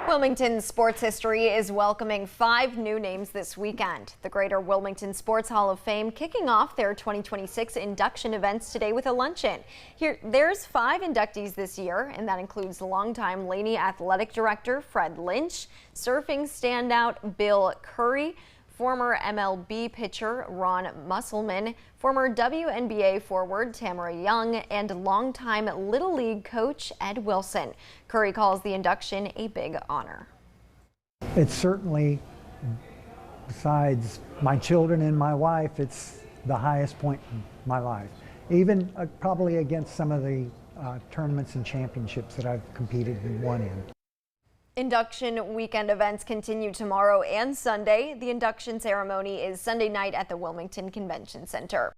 Wilmington sports history is welcoming 5 new names this weekend. The Greater Wilmington Sports Hall of Fame kicking off their 2026 induction events today with a luncheon. There's 5 inductees this year, and that includes longtime Laney Athletic Director Fred Lynch, surfing standout Bill Curry, former MLB pitcher Ron Musselman, former WNBA forward Tamara Young, and longtime Little League coach Ed Wilson. Curry calls the induction a big honor. It's certainly, besides my children and my wife, it's the highest point in my life. Even probably against some of the tournaments and championships that I've competed and won in. Induction weekend events continue tomorrow and Sunday. The induction ceremony is Sunday night at the Wilmington Convention Center.